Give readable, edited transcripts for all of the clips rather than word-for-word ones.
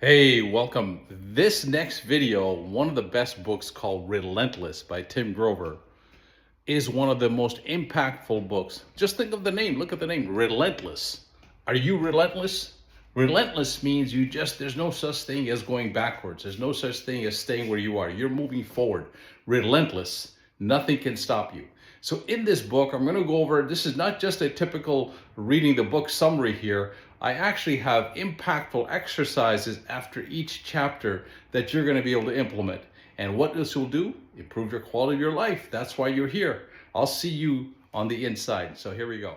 Hey, welcome. This next video, one of the best books called Relentless by Tim Grover, is one of the most impactful books. Just think of the name. Look at the name, Relentless. Are you relentless? Relentless means there's no such thing as going backwards. There's no such thing as staying where you are. You're moving forward. Relentless. Nothing can stop you. So in this book, I'm going to go over, this is not just a typical reading the book summary here. I actually have impactful exercises after each chapter that you're going to be able to implement. And what this will do, improve your quality of your life. That's why you're here. I'll see you on the inside. So here we go.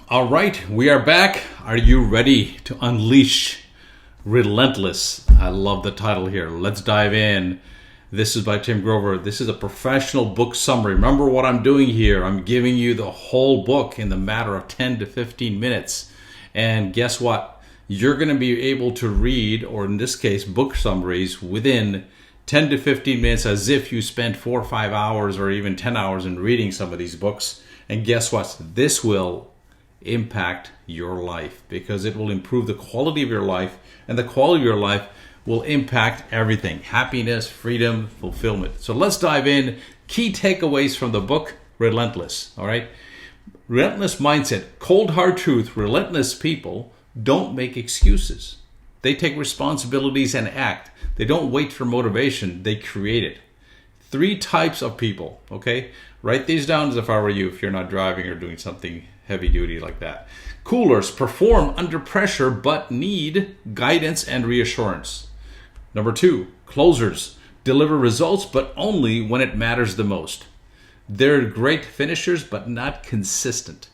All right, we are back. Are you ready to unleash Relentless? I love the title here. Let's dive in. This is by Tim Grover. This is a professional book summary. Remember what I'm doing here. I'm giving you the whole book in the matter of 10 to 15 minutes. And guess what? You're going to be able to read, or in this case, book summaries within 10 to 15 minutes as if you spent 4 or 5 hours or even 10 hours in reading some of these books. And guess what? This will impact your life because it will improve the quality of your life, and the quality of your life will impact everything: happiness, freedom, fulfillment. So let's dive in. Key takeaways from the book, Relentless. All right. Relentless mindset, cold hard truth. Relentless people don't make excuses. They take responsibilities and act. They don't wait for motivation. They create it. 3 types of people. Okay. Write these down as if I were you, if you're not driving or doing something heavy duty like that. Coolers, perform under pressure but need guidance and reassurance. Number 2, closers, deliver results but only when it matters the most. They're great finishers but not consistent.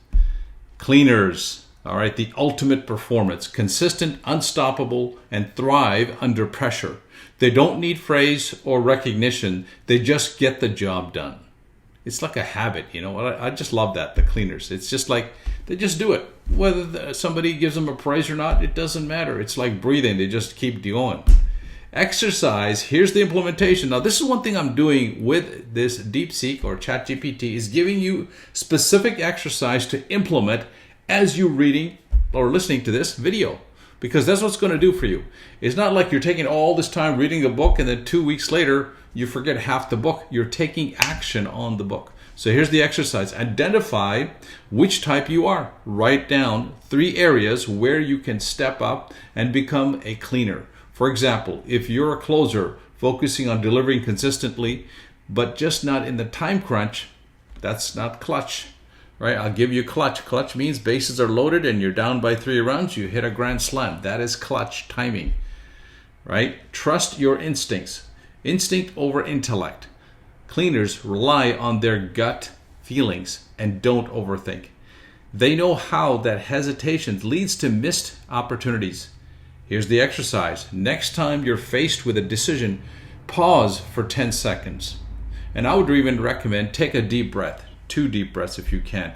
Cleaners, all right, the ultimate performance, consistent, unstoppable, and thrive under pressure. They don't need praise or recognition. They just get the job done. It's like a habit, you know. I just love that, the cleaners. It's just like they just do it. Whether somebody gives them a praise or not, it doesn't matter. It's like breathing. They just keep going. Exercise, here's the implementation. Now, this is one thing I'm doing with this DeepSeek or ChatGPT, is giving you specific exercise to implement as you're reading or listening to this video, because that's what's going to do for you. It's not like you're taking all this time reading a book and then 2 weeks later you forget half the book. You're taking action on the book. So here's the exercise. Identify which type you are. Write down 3 areas where you can step up and become a cleaner. For example, if you're a closer, focusing on delivering consistently, but just not in the time crunch, that's not clutch, right? I'll give you clutch. Clutch means bases are loaded and you're down by 3 rounds, you hit a grand slam. That is clutch timing, right? Trust your instincts. Instinct over intellect. Cleaners rely on their gut feelings and don't overthink. They know how that hesitation leads to missed opportunities. Here's the exercise. Next time you're faced with a decision, pause for 10 seconds. And I would even recommend take a deep breath, 2 deep breaths if you can.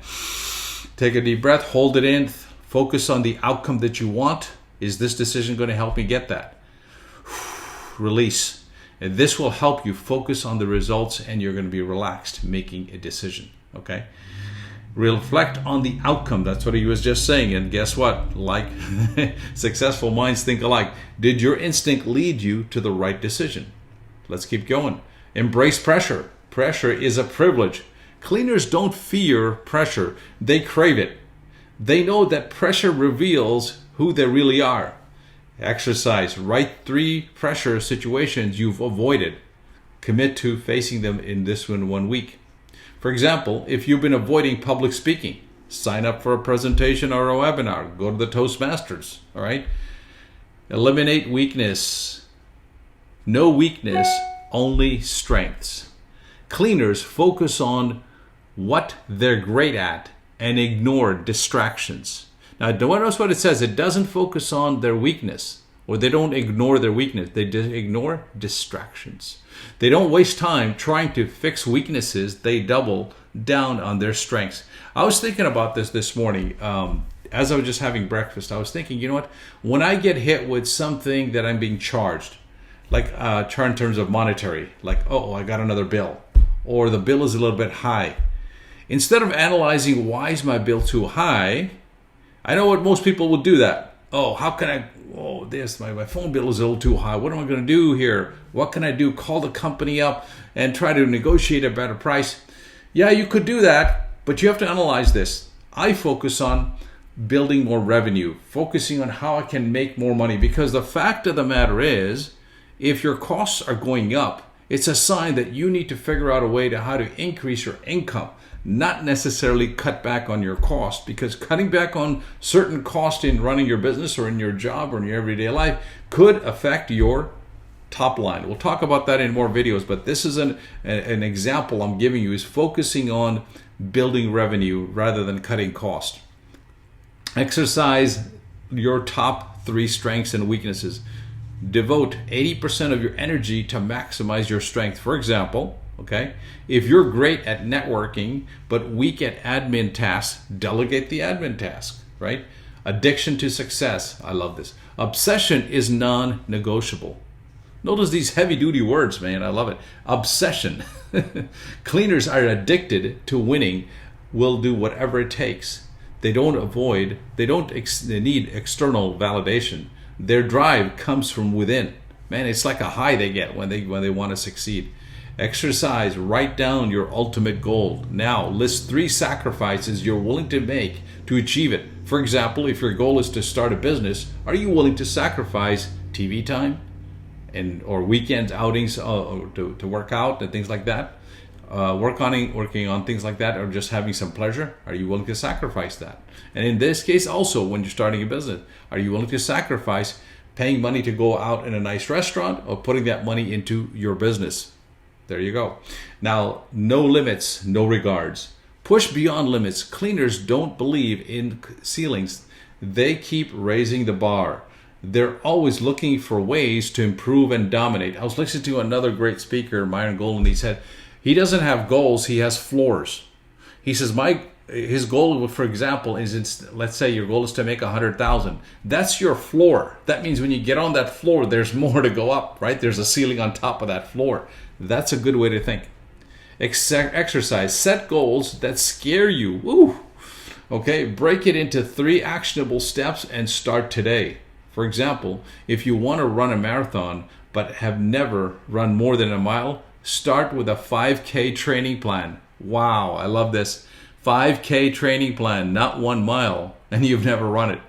Take a deep breath, hold it in, focus on the outcome that you want. Is this decision going to help me get that? Release. And this will help you focus on the results, and you're going to be relaxed making a decision. Okay? Reflect on the outcome. That's what he was just saying. And guess what? Like successful minds think alike. Did your instinct lead you to the right decision? Let's keep going. Embrace pressure. Pressure is a privilege. Cleaners don't fear pressure. They crave it. They know that pressure reveals who they really are. Exercise. Write 3 pressure situations you've avoided. Commit to facing them in this 1 week. For example, if you've been avoiding public speaking, sign up for a presentation or a webinar. Go to the Toastmasters, all right? Eliminate weakness. No weakness, only strengths. Cleaners focus on what they're great at and ignore distractions. Now, notice what it says. It doesn't focus on their weakness, or they don't ignore their weakness. They ignore distractions. They don't waste time trying to fix weaknesses. They double down on their strengths. I was thinking about this morning. As I was just having breakfast, I was thinking, you know what? When I get hit with something that I'm being charged, like charged in terms of monetary, like, oh, I got another bill, or the bill is a little bit high. Instead of analyzing why is my bill too high, I know what most people would do that. Oh, how can I whoa, my phone bill is a little too high. What am I going to do here? What can I do? Call the company up and try to negotiate a better price. Yeah, you could do that, but you have to analyze this. I focus on building more revenue, focusing on how I can make more money, because the fact of the matter is, if your costs are going up, it's a sign that you need to figure out a way to how to increase your income, not necessarily cut back on your cost, because cutting back on certain costs in running your business or in your job or in your everyday life could affect your top line. We'll talk about that in more videos, but this is an example I'm giving you, is focusing on building revenue rather than cutting cost. Exercise your top 3 strengths and weaknesses. Devote 80% of your energy to maximize your strength. For example, okay, if you're great at networking but weak at admin tasks, delegate the admin task, right? Addiction to success. I love this. Obsession is non-negotiable. Notice these heavy-duty words, man. I love it. Obsession. Cleaners are addicted to winning, will do whatever it takes. They need external validation. Their drive comes from within. Man, it's like a high they get when they want to succeed. Exercise, write down your ultimate goal. Now, list 3 sacrifices you're willing to make to achieve it. For example, if your goal is to start a business, are you willing to sacrifice TV time or weekend outings to work out and things like that? Working on things like that, or just having some pleasure? Are you willing to sacrifice that? And in this case also, when you're starting a business, are you willing to sacrifice paying money to go out in a nice restaurant or putting that money into your business? There you go. Now, no limits, no regards. Push beyond limits. Cleaners don't believe in ceilings. They keep raising the bar. They're always looking for ways to improve and dominate. I was listening to another great speaker, Myron Golden. He said he doesn't have goals, he has floors. He says his goal, for example, is, let's say your goal is to make 100,000. That's your floor. That means when you get on that floor, there's more to go up, right? There's a ceiling on top of that floor. That's a good way to think. Exercise. Set goals that scare you. Woo! Okay, break it into 3 actionable steps and start today. For example, if you want to run a marathon but have never run more than a mile, start with a 5K training plan. Wow, I love this. 5K training plan, not 1 mile, and you've never run it.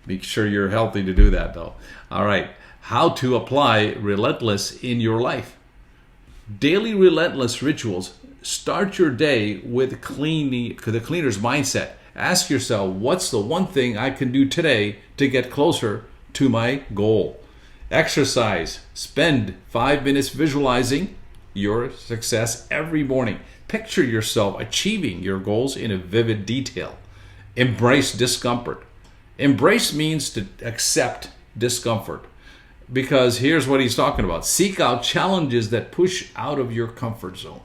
Make sure you're healthy to do that, though. All right, how to apply Relentless in your life. Daily Relentless rituals. Start your day with the cleaner's mindset. Ask yourself, what's the one thing I can do today to get closer to my goal? Exercise. Spend 5 minutes visualizing your success every morning. Picture yourself achieving your goals in a vivid detail. Embrace discomfort. Embrace means to accept discomfort, because here's what he's talking about. Seek out challenges that push out of your comfort zone.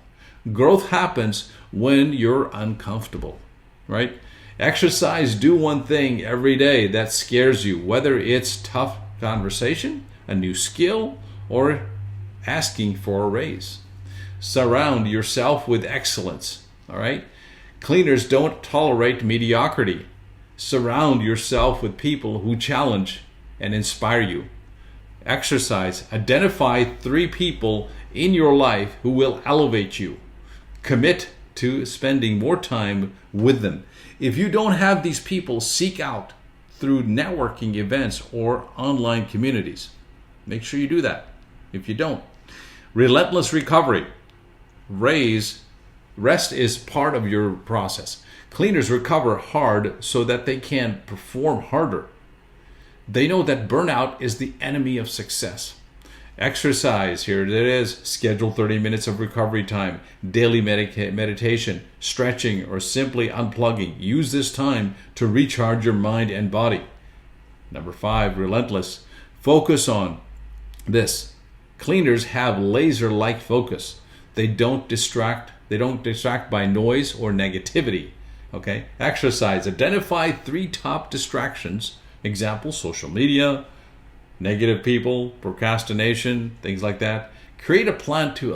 Growth happens when you're uncomfortable, right? Exercise. Do one thing every day that scares you, whether it's tough conversation, a new skill, or asking for a raise. Surround yourself with excellence, all right? Cleaners don't tolerate mediocrity. Surround yourself with people who challenge and inspire you. Exercise. Identify 3 people in your life who will elevate you. Commit to spending more time with them. If you don't have these people, seek out through networking events or online communities. Make sure you do that if you don't. Relentless recovery. Rest is part of your process. Cleaners recover hard so that they can perform harder. They know that burnout is the enemy of success. Exercise, here it is. Schedule 30 minutes of recovery time, daily meditation, stretching, or simply unplugging. Use this time to recharge your mind and body. Number 5, relentless. Focus on this. Cleaners have laser-like focus. They don't distract by noise or negativity. Okay? Exercise. Identify 3 top distractions. Example, social media, negative people, procrastination, things like that. Create a plan to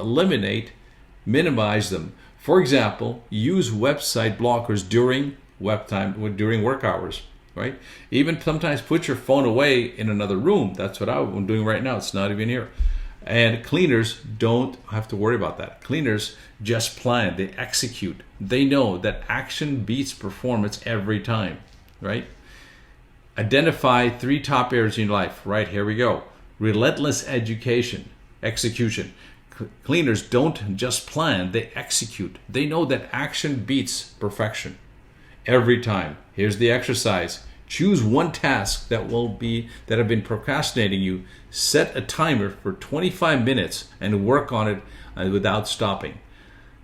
minimize them. For example, use website blockers during work hours. right? Even sometimes put your phone away in another room. That's what I'm doing right now. It's not even here. And cleaners don't have to worry about that. Cleaners just plan, they execute. They know that action beats performance every time, right? Identify 3 top areas in your life. Right, here we go. Relentless execution. Cleaners don't just plan, they execute. They know that action beats perfection every time. Here's the exercise. Choose one task that have been procrastinating you. Set a timer for 25 minutes and work on it without stopping.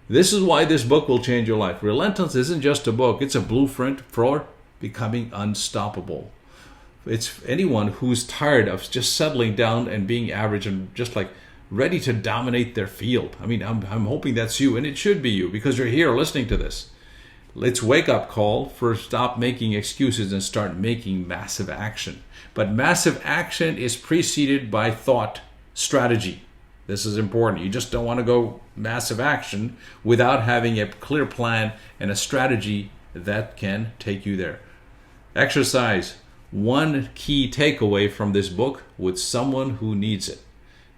This is why this book will change your life. Relentless isn't just a book, it's a blueprint for becoming unstoppable. It's anyone who's tired of just settling down and being average and just like ready to dominate their field. I mean, I'm hoping that's you, and it should be you because you're here listening to this. Let's wake up call for stop making excuses and start making massive action. But massive action is preceded by thought strategy. This is important. You just don't want to go massive action without having a clear plan and a strategy that can take you there. Exercise. One key takeaway from this book with someone who needs it.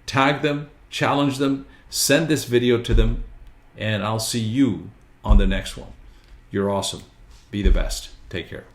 Tag them, challenge them, send this video to them, and I'll see you on the next one. You're awesome. Be the best. Take care.